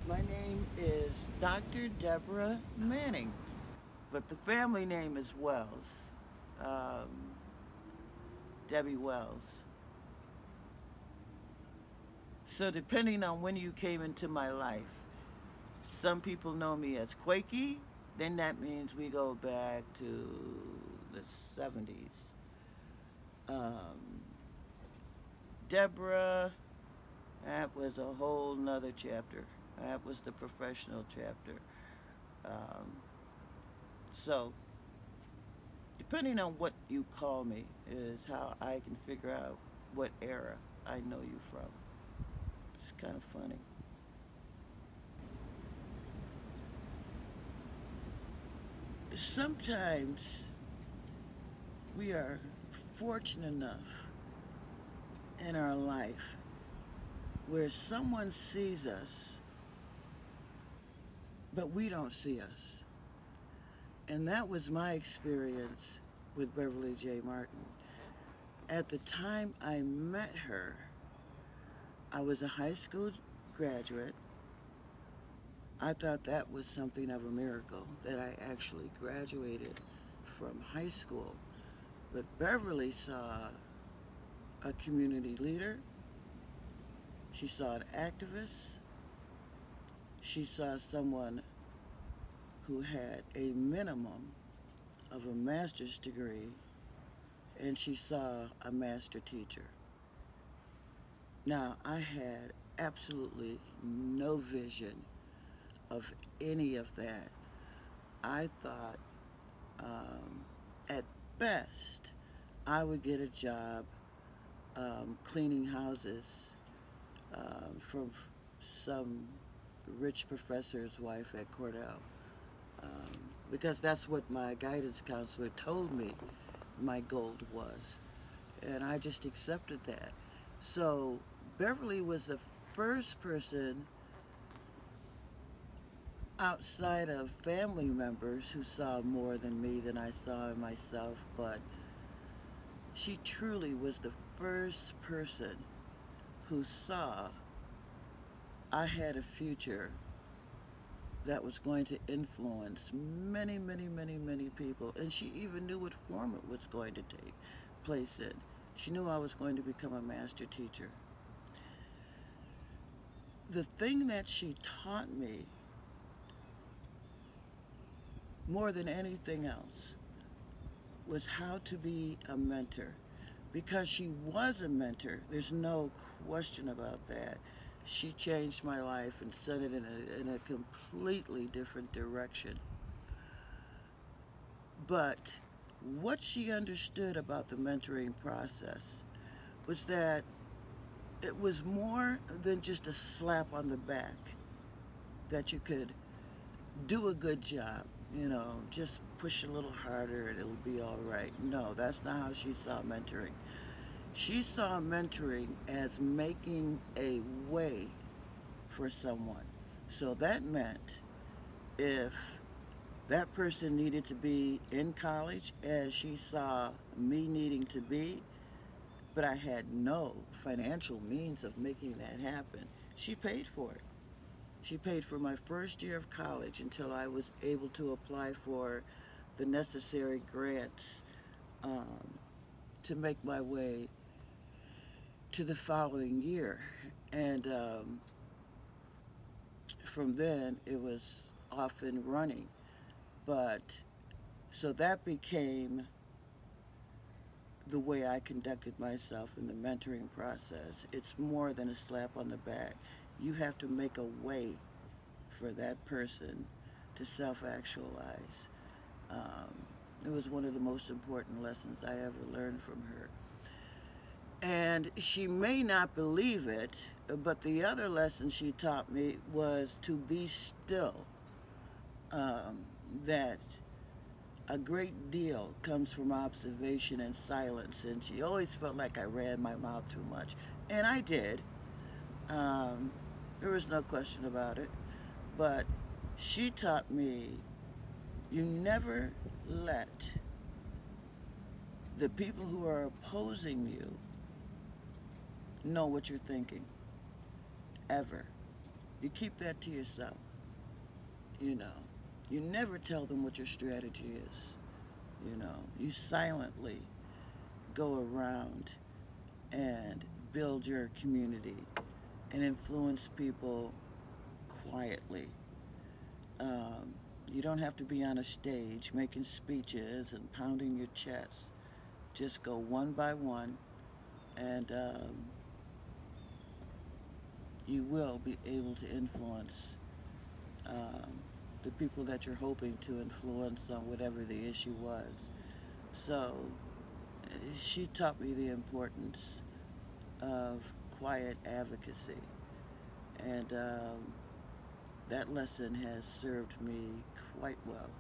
My name is Dr. Deborah Manning, but the family name is Wells. Um, Debbie Wells. So depending on when you came into my life, some people know me as Quakey. Then that means we go back to the 70s. Um, Deborah, that was a whole nother chapter. That was the professional chapter. Um, so depending on what you call me is how I can figure out what era I know you from. It's kind of funny. Sometimes we are fortunate enough in our life where someone sees us, but we don't see us. And that was my experience with Beverly J. Martin. At the time I met her, I was a high school graduate. I thought that was something of a miracle that I actually graduated from high school. But Beverly saw a community leader, she saw an activist, she saw someone who had a minimum of a master's degree, and she saw a master teacher. Now, I had absolutely no vision of any of that. I thought at best I would get a job cleaning houses from some rich professor's wife at Cornell. Um, because that's what my guidance counselor told me my goal was. And I just accepted that. So Beverly was the first person outside of family members who saw more than me than I saw in myself, but she truly was the first person who saw I had a future that was going to influence many, many, many, many people. And she even knew what form it was going to take place in. She knew I was going to become a master teacher. The thing that she taught me more than anything else was how to be a mentor. Because she was a mentor, there's no question about that. She changed my life and sent it in a completely different direction. But what she understood about the mentoring process was that it was more than just a slap on the back that you could do a good job, just push a little harder and it'll be all right. No, that's not how she saw mentoring. She saw mentoring as making a way for someone. So that meant if that person needed to be in college, as she saw me needing to be, but I had no financial means of making that happen, she paid for it. She paid for my first year of college until I was able to apply for the necessary grants um, to make my way to the following year. And from then, it was off and running. But so that became the way I conducted myself in the mentoring process. It's more than a slap on the back. You have to make a way for that person to self-actualize. Um, it was one of the most important lessons I ever learned from her. And she may not believe it, but the other lesson she taught me was to be still. Um, that a great deal comes from observation and silence, and she always felt like I ran my mouth too much. And I did. Um, there was no question about it. But she taught me you never let the people who are opposing you know what you're thinking, ever. you keep that to yourself. You know, you never tell them what your strategy is. You know, you silently go around and build your community and influence people quietly. You don't have to be on a stage making speeches and pounding your chest. Just go one by one, and you will be able to influence the people that you're hoping to influence on whatever the issue was. So she taught me the importance of quiet advocacy, and that lesson has served me quite well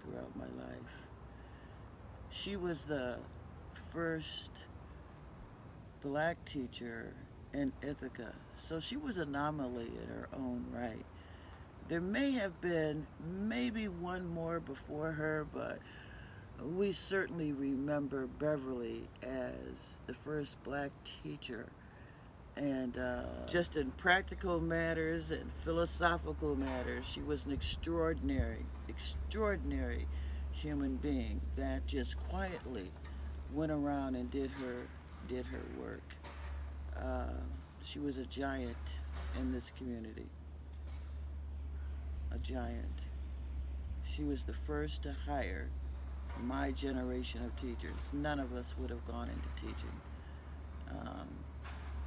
throughout my life. She was the first black teacher in Ithaca, so she was an anomaly in her own right. There may have been maybe one more before her, but we certainly remember Beverly as the first black teacher. And just in practical matters and philosophical matters, she was an extraordinary human being that just quietly went around and did her work. She was a giant in this community. A giant. She was the first to hire my generation of teachers. None of us would have gone into teaching.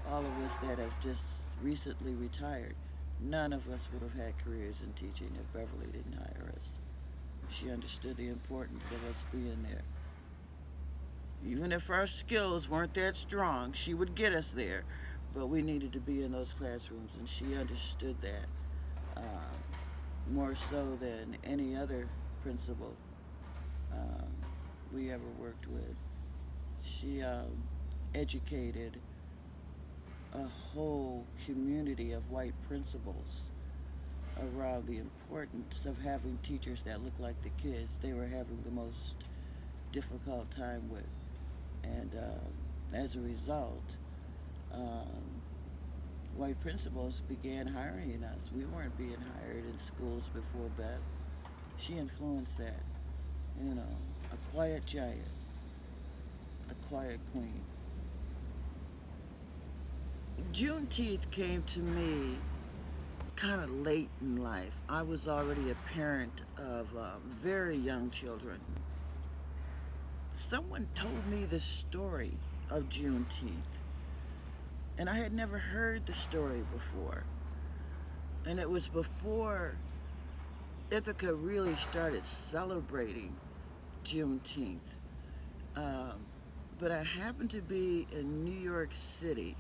All of us that have just recently retired, none of us would have had careers in teaching if Beverly didn't hire us. She understood the importance of us being there. Even if our skills weren't that strong, she would get us there, but we needed to be in those classrooms, and she understood that more so than any other principal we ever worked with. She educated a whole community of white principals around the importance of having teachers that look like the kids they were having the most difficult time with. And as a result, white principals began hiring us. We weren't being hired in schools before Bev. She influenced that. You know, a quiet giant, a quiet queen. Juneteenth came to me kind of late in life. I was already a parent of very young children. Someone told me the story of Juneteenth, and I had never heard the story before. And it was before Ithaca really started celebrating Juneteenth. But I happened to be in New York City.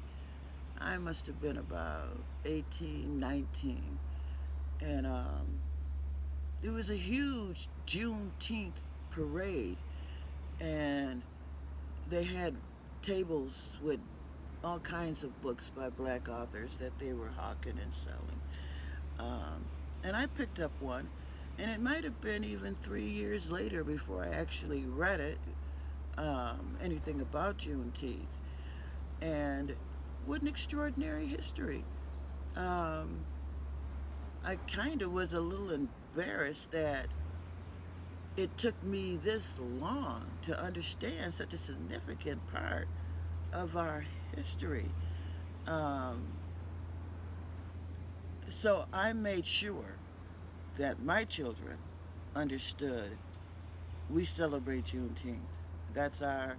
I must have been about 18, 19. And it was a huge Juneteenth parade. And they had tables with all kinds of books by black authors that they were hawking and selling. And I picked up one, and it might have been even 3 years later before I actually read it, anything about Juneteenth. And what an extraordinary history. I kind of was a little embarrassed that it took me this long to understand such a significant part of our history. So I made sure that my children understood we celebrate Juneteenth. That's our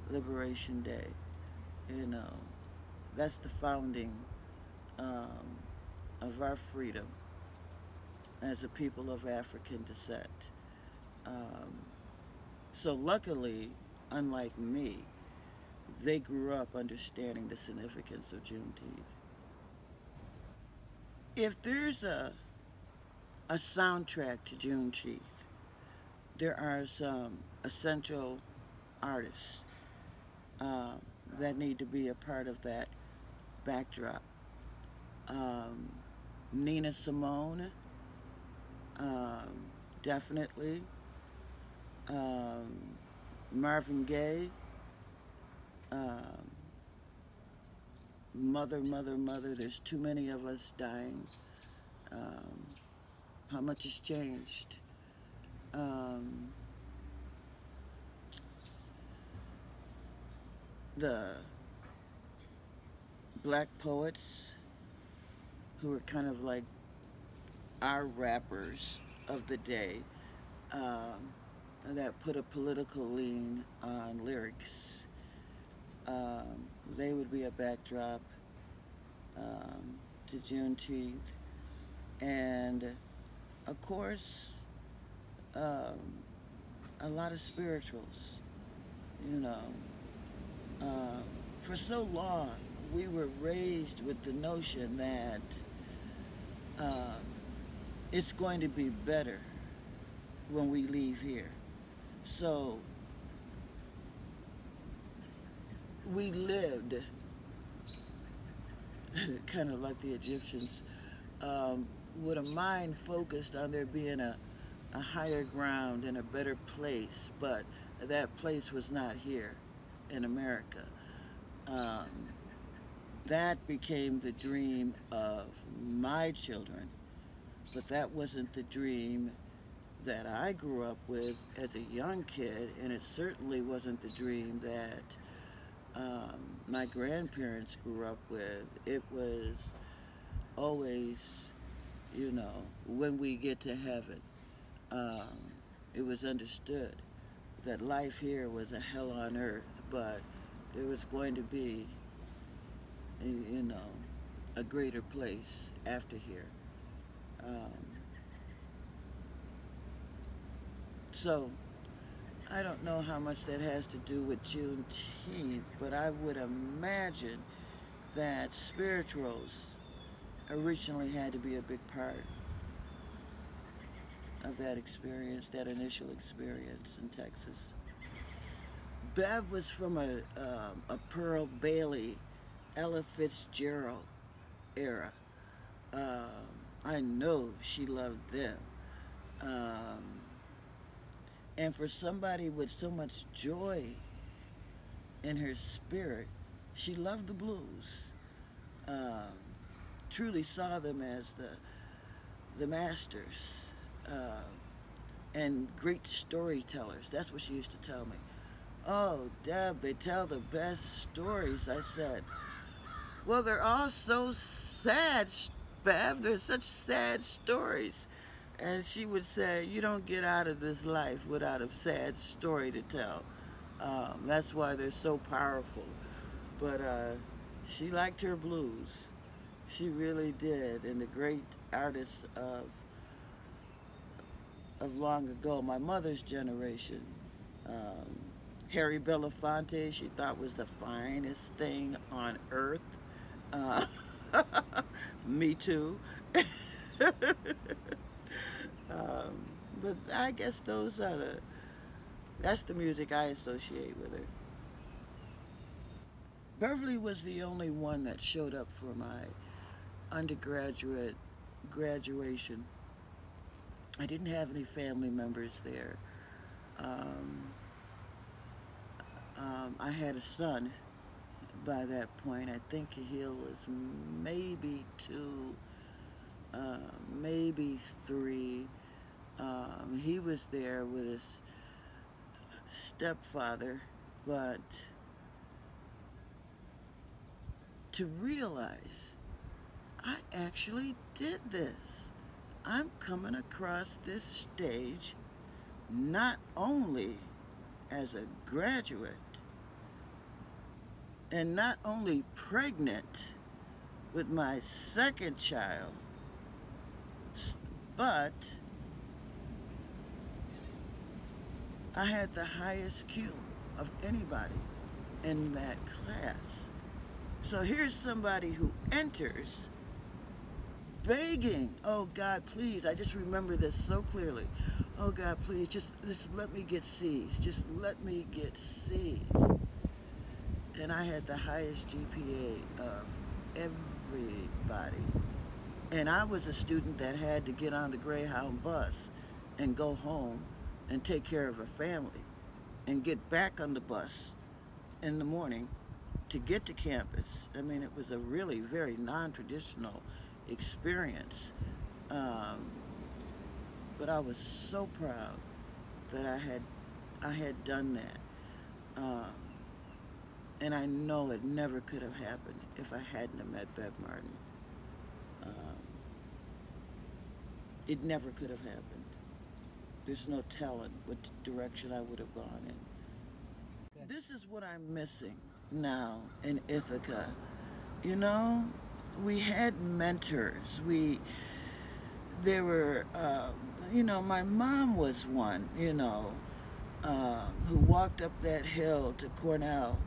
Liberation Day. You know, that's the founding of our freedom as a people of African descent. So luckily, unlike me, they grew up understanding the significance of Juneteenth. If there's a soundtrack to Juneteenth, there are some essential artists that need to be a part of that backdrop. Nina Simone, definitely. Marvin Gaye, mother, mother, mother, there's too many of us dying. Um, how much has changed? Um, the black poets who were kind of like our rappers of the day, um, that put a political lean on lyrics. They would be a backdrop um, to Juneteenth. And of course, um, a lot of spirituals, you know. Um, for so long, we were raised with the notion that um, it's going to be better when we leave here. So we lived kind of like the Egyptians, with a mind focused on there being a higher ground and a better place, but that place was not here in America. Um, that became the dream of my children, but that wasn't the dream that I grew up with as a young kid, and it certainly wasn't the dream that my grandparents grew up with. It was always, when we get to heaven, um, it was understood that life here was a hell on earth, but there was going to be, you know, a greater place after here. Um, so I don't know how much that has to do with Juneteenth, but I would imagine that spirituals originally had to be a big part of that experience, that initial experience in Texas. Bev was from a Pearl Bailey, Ella Fitzgerald era. Um, I know she loved them. Um, and for somebody with so much joy in her spirit, she loved the blues. Um, Truly saw them as the masters and great storytellers. That's what she used to tell me. Oh, Deb, they tell the best stories. I said, well, they're all so sad, Bev. They're such sad stories. And she would say, you don't get out of this life without a sad story to tell. That's why they're so powerful. But she liked her blues. She really did. And the great artists of long ago, my mother's generation, um, Harry Belafonte, she thought was the finest thing on earth. Uh, Me too. um, but I guess that's the music I associate with her. Beverly was the only one that showed up for my undergraduate graduation. I didn't have any family members there. Um, I had a son by that point. I think he was maybe two, maybe three. He was there with his stepfather, but to realize I actually did this. I'm coming across this stage not only as a graduate and not only pregnant with my second child, but I had the highest Q of anybody in that class. So here's somebody who enters begging, oh God, please, I just remember this so clearly. Oh God, please, just let me get C's. Just let me get C's. And I had the highest GPA of everybody. And I was a student that had to get on the Greyhound bus and go home and take care of a family and get back on the bus in the morning to get to campus. I mean, it was a really very non-traditional experience. Um, but I was so proud that I had done that. And I know it never could have happened if I hadn't have met Bev Martin. Um, it never could have happened. There's no telling what direction I would have gone in. This is what I'm missing now in Ithaca. You know, we had mentors. There were, my mom was one, who walked up that hill to Cornell.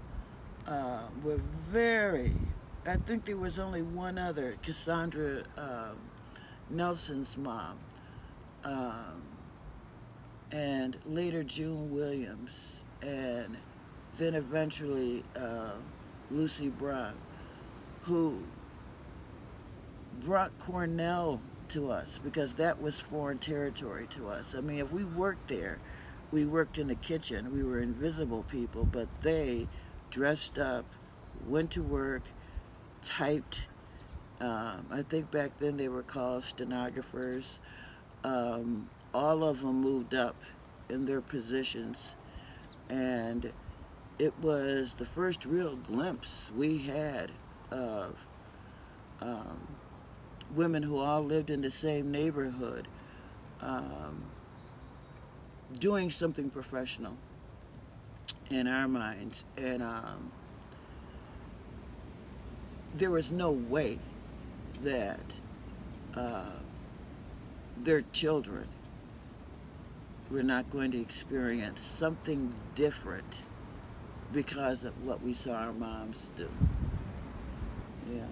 Were very, I think there was only one other, Cassandra Nelson's mom, um, and later June Williams, and then eventually Lucy Brown, who brought Cornell to us because that was foreign territory to us. I mean, if we worked there, we worked in the kitchen. We were invisible people, but they dressed up, went to work, typed. I think back then they were called stenographers. All of them moved up in their positions, and it was the first real glimpse we had of women who all lived in the same neighborhood, doing something professional in our minds. And there was no way that their children were not going to experience something different because of what we saw our moms do. Yeah.